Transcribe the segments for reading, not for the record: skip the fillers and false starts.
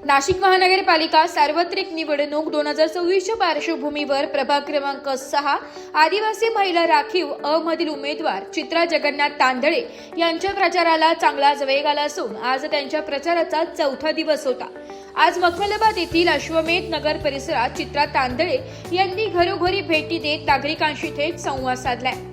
नाशिक महानगरपालिका सार्वत्रिक निवडणूक 2024च्या पार्श्वभूमीवर प्रभाग क्रमांक 6 आदिवासी महिला राखीव अ मधील उमेदवार चित्रा जगन्नाथ तांदळे यांच्या प्रचाराला चांगलाच वेग आला असून आज त्यांच्या प्रचाराचा चौथा दिवस होता। आज मखमलाबाद येथील अश्वमेध नगर परिसरात चित्रा तांदळे यांनी घरोघरी भेटी देत नागरिकांशी थेट संवाद साधलाय।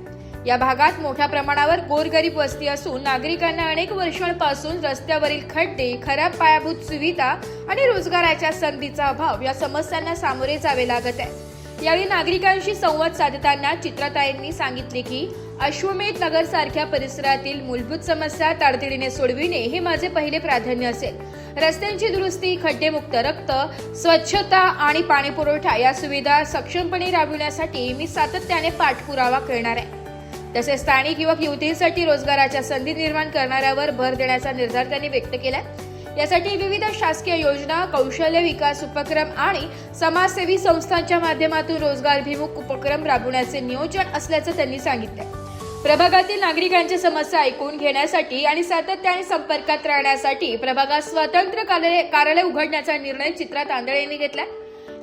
या भागात मोठ्या प्रमाणावर गोरगरीब वस्ती असून नागरिकांना अनेक वर्षांपासून रस्त्यावरील खड्डे, खराब पायाभूत सुविधा आणि रोजगाराच्या संधीचा अभाव या समस्यांना सामोरे जावे लागत आहे। यावेळी नागरिकांशी संवाद साधताना चित्राताईंनी सांगितले की अश्वमेध नगर सारख्या परिसरातील मूलभूत समस्या तातडीने सोडविणे हे माझे पहिले प्राधान्य असेल। रस्त्यांची दुरुस्ती, खड्डेमुक्त रक्त, स्वच्छता आणि पाणी पुरवठा या सुविधा सक्षमपणे राबविण्यासाठी मी सातत्याने पाठपुरावा करणार आहे। तसेच स्थानिक युवक युवतींसाठी रोजगाराच्या संधी निर्माण करण्यावर भर देण्याचा निर्धार त्यांनी व्यक्त केला। यासाठी विविध शासकीय योजना, कौशल्य विकास उपक्रम आणि समाजसेवी संस्थांच्या माध्यमातून रोजगारभिमुख उपक्रम राबवण्याचे नियोजन असल्याचं त्यांनी सांगितलं। प्रभागातील नागरिकांच्या समस्या ऐकून घेण्यासाठी आणि सातत्याने संपर्कात राहण्यासाठी प्रभागात स्वतंत्र कार्यालय उघडण्याचा निर्णय चित्रा तांदळे यांनी घेतला।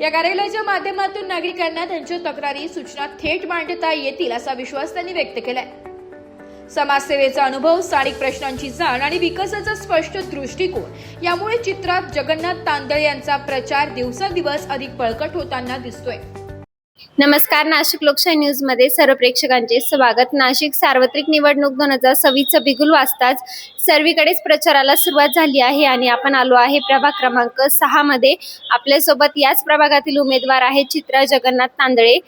या कार्यालयाच्या माध्यमातून नागरिकांना त्यांच्या तक्रारी, सूचना थेट मांडता येतील असा विश्वास त्यांनी व्यक्त केलाय। समाजसेवेचा अनुभव, स्थानिक प्रश्नांची जाण आणि विकासाचा स्पष्ट दृष्टिकोन यामुळे चित्रा जगन्नाथ तांदळे यांचा प्रचार दिवसेंदिवस अधिक बळकट होताना दिसतोय। नमस्कार, नाशिक लोकशाही न्यूज मध्ये सर्व प्रेक्षकांचे स्वागत। नाशिक सार्वत्रिक निवडणूक 2026 बिगुल वाजताच सर्वीकडेच प्रचाराला सुरुवात झाली आहे आणि आपण आलो आहे प्रभाग क्रमांक 6 मध्ये। आपल्यासोबत याच प्रभागातील उमेदवार आहेत चित्रा जगन्नाथ तांदळे।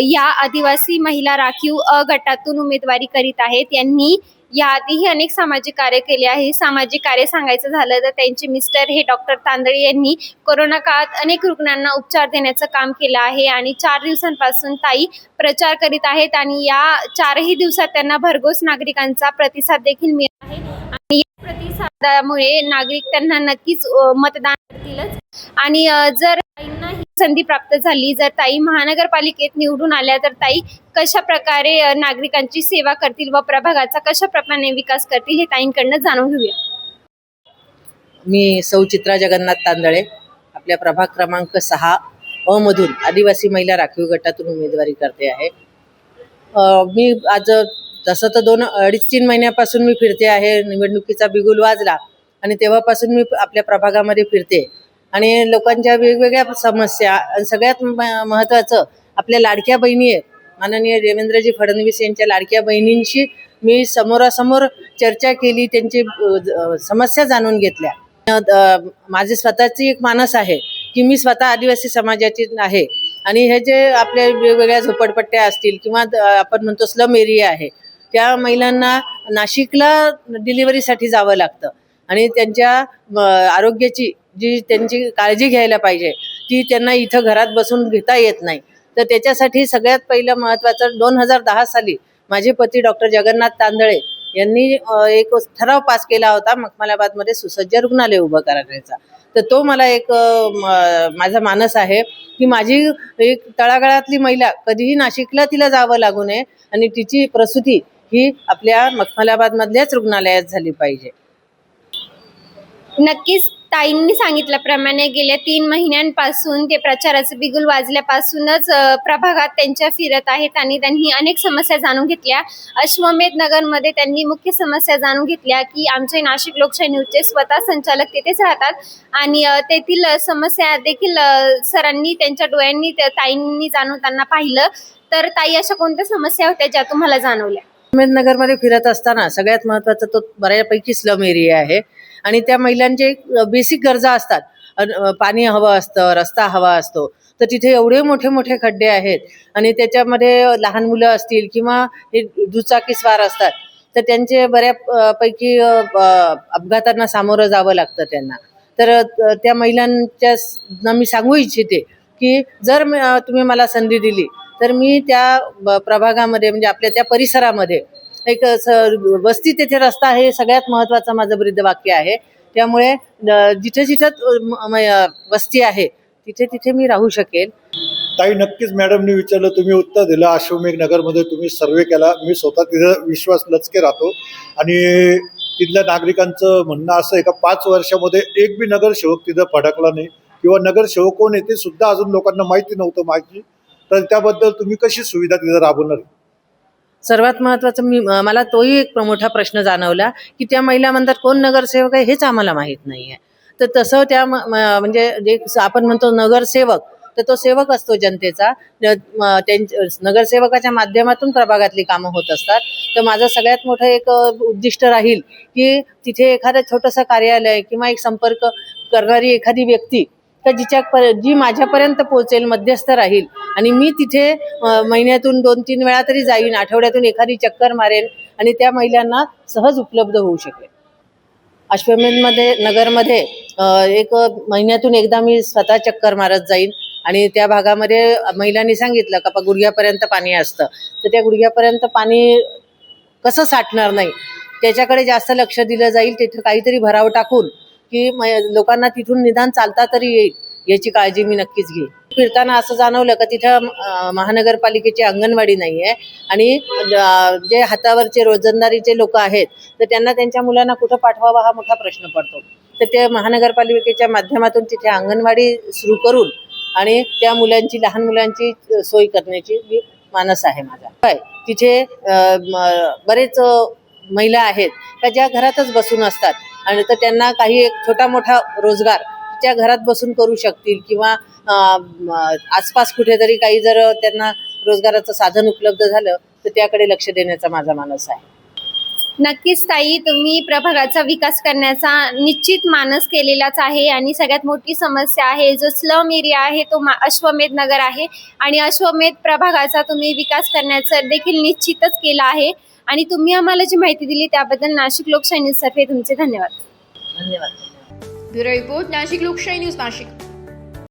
या आदिवासी महिला राखीव अ गटातून उमेदवारी करीत आहेत। यांनी याआधीही अनेक सामाजिक कार्य केले आहे। सामाजिक कार्य सांगायचं झालं तर त्यांचे मिस्टर हे डॉक्टर तांदळे यांनी कोरोना काळात अनेक रुग्णांना उपचार देण्याचं काम केलं आहे आणि 4 दिवसांपासून ताई प्रचार करीत आहेत आणि या 4ही दिवसात त्यांना भरघोस नागरिकांचा प्रतिसाद देखील मिळत आहे आणि या प्रतिसादामुळे नागरिक त्यांना नक्कीच मतदान करतीलच। आणि जर ताईंना ही संधी प्राप्त झाली, जर ताई महानगरपालिकेत निवडून आल्या तर ताई कशा प्रकारे नागरिकांची सेवा करतील व प्रभागाचा कशा प्रकारे विकास करतील हे ताईंकडनं जाणून घेऊया। मी सौ चित्रा जगन्नाथ तांदळे आपल्या प्रभाग क्रमांक 6 अ मधून आदिवासी महिला राखीव गटातून उमेदवारी करते आहे। मी आज तसं तर 2-3 महिन्यापासून मी फिरते आहे। निवडणुकीचा बिगुल वाजला आणि तेव्हापासून मी आपल्या प्रभागामध्ये फिरते आणि लोकांच्या वेगवेगळ्या समस्या, सगळ्यात महत्त्वाचं आपल्या लाडक्या बहिणी आहेत, माननीय देवेंद्रजी फडणवीस यांच्या लाडक्या बहिणींशी मी समोरासमोर चर्चा केली, त्यांची समस्या जाणून घेतल्या। माझे स्वतःची एक मानस आहे की मी स्वतः आदिवासी समाजाची आहे आणि हे जे आपल्या वेगवेगळ्या झोपडपट्ट्या असतील किंवा आपण म्हणतो स्लम एरिया आहे, त्या महिलांना नाशिकला डिलिव्हरीसाठी जावं लागतं आणि त्यांच्या आरोग्याची जी त्यांची काळजी घ्यायला पाहिजे ती त्यांना इथं घरात बसून घेता येत नाही। तर त्याच्यासाठी सगळ्यात पहिलं महत्त्वाचं 2010 साली माझे पती डॉक्टर जगन्नाथ तांदळे यांनी एक ठराव पास केला होता मखमलाबादमध्ये सुसज्ज रुग्णालय उभं करण्याचा। तर तो मला एक माझा मानस आहे की माझी एक तळागाळातली महिला कधीही नाशिकला तिला जावं लागू नये आणि तिची प्रसूती ही आपल्या मखमलाबादमधल्याच रुग्णालयात झाली पाहिजे। नक्कीच ताईंनी सांगितल्याप्रमाणे गेल्या 3 महिन्यांपासून ते प्रचाराचे बिगुल वाजल्यापासूनच प्रभागात त्यांच्या फिरत आहेत आणि त्यांनी अनेक समस्या जाणून घेतल्या। अश्वमेध नगरमध्ये त्यांनी मुख्य समस्या जाणून घेतल्या की आमचे नाशिक लोकशाही न्यूजचे स्वतः संचालक तिथेच राहतात आणि तेथील समस्या देखील सरांनी त्यांच्या डोळ्यांनी ताईंनी जाणवताना पाहिलं। तर ताई, अशा कोणत्या समस्या होत्या ज्या तुम्हाला जाणवल्या? अश्वमेध नगरमध्ये फिरत असताना सगळ्यात महत्त्वाचा तो बऱ्यापैकी स्लम एरिया आहे आणि त्या महिलांचे बेसिक गरजा असतात। पाणी हवं असतं, रस्ता हवा असतो, तर तिथे एवढे मोठे मोठे खड्डे आहेत आणि त्याच्यामध्ये लहान मुलं असतील किंवा दुचाकी स्वार असतात, तर त्यांचे बऱ्यापैकी अपघातांना सामोरं जावं लागतं त्यांना। तर त्या महिलांच्या मी सांगू इच्छिते की जर तुम्ही मला संधी दिली तर मी त्या प्रभागामध्ये म्हणजे आपल्या त्या परिसरामध्ये एक वस्ती तेथे रस्ता हे सगळ्यात महत्त्वाचं माझं ब्रीदवाक्य आहे। त्यामुळे जिथे जिथे वस्ती आहे तिथे तिथे मी राहू शकेल। ताई, नक्कीच मॅडमनी विचारलं, तुम्ही उत्तर दिलं। अश्वमेध नगरमध्ये तुम्ही सर्वे केला, मी स्वतः तिथं विश्वास लचके राहतो आणि तिथल्या नागरिकांचं म्हणणं असं आहे का 5 वर्षामध्ये एक बी नगरसेवक तिथं फडकला नाही किंवा नगरसेवक कोण आहे ते सुद्धा अजून लोकांना माहिती नव्हतं माझी. तर त्याबद्दल तुम्ही कशी सुविधा तिथं राबवणार? सर्वात महत्त्वाचं मला तोही एक मोठा प्रश्न जाणवला की त्या महिला म्हणतात कोण नगरसेवक आहे हेच आम्हाला माहीत नाही आहे. तर तसं त्या म्हणजे जे आपण म्हणतो नगरसेवक, तर तो सेवक असतो जनतेचा. नगरसेवकाच्या माध्यमातून प्रभागातली कामं होत असतात. तर माझं सगळ्यात मोठं एक उद्दिष्ट राहील की तिथे एखादं छोटंसं कार्यालय किंवा एक संपर्क करणारी एखादी व्यक्ती तर जी माझ्यापर्यंत पोहोचेल, मध्यस्थ राहील आणि मी तिथे महिन्यातून 2-3 वेळा तरी जाईन, आठवड्यातून एखादी चक्कर मारेन आणि त्या महिलांना सहज उपलब्ध होऊ शकेल. अश्वमेधमध्ये नगरमध्ये एक महिन्यातून एकदा मी स्वतः चक्कर मारत जाईन आणि त्या भागामध्ये महिलांनी सांगितलं का गुडघ्यापर्यंत पाणी असतं. तर त्या गुडघ्यापर्यंत पाणी कसं साठणार नाही त्याच्याकडे जास्त लक्ष दिलं जाईल. तिथे काहीतरी भराव टाकून की लोकांना तिथून निदान चालता तरी येईल याची काळजी मी नक्कीच घेईन. फिरताना असं जाणवलं का तिथं महानगरपालिकेची अंगणवाडी नाही आहे आणि जे हातावरचे रोजंदारीचे लोक आहेत तर त्यांना त्यांच्या मुलांना कुठं पाठवावा हा मोठा प्रश्न पडतो. तर ते महानगरपालिकेच्या माध्यमातून तिथे अंगणवाडी सुरू करून आणि त्या मुलांची, लहान मुलांची सोय करण्याची मानस आहे माझा. तिथे बरेच महिला आहेत का ज्या घरातच बसून असतात आणि तर त्यांना काही एक छोटा मोठा रोजगार त्या घरात बसून करू शकतील किंवा आसपास कुठेतरी काही जर त्यांना रोजगाराचं साधन उपलब्ध झालं तर त्याकडे लक्ष देण्याचा माझा मानस आहे. नक्कीच ताई, तुम्ही प्रभागाचा विकास करण्याचा निश्चित मानस केलेलाच आहे आणि सगळ्यात मोठी समस्या आहे जो स्लम एरिया आहे तो अश्वमेध नगर आहे आणि अश्वमेध प्रभागाचा तुम्ही विकास करण्याचं देखील निश्चितच केला आहे आणि तुम्ही आम्हाला जी माहिती दिली त्याबद्दल नाशिक लोकशाही न्यूजतर्फे तुमचे धन्यवाद. धन्यवाद. ब्युरो रिपोर्ट, नाशिक लोकशाही न्यूज, नाशिक.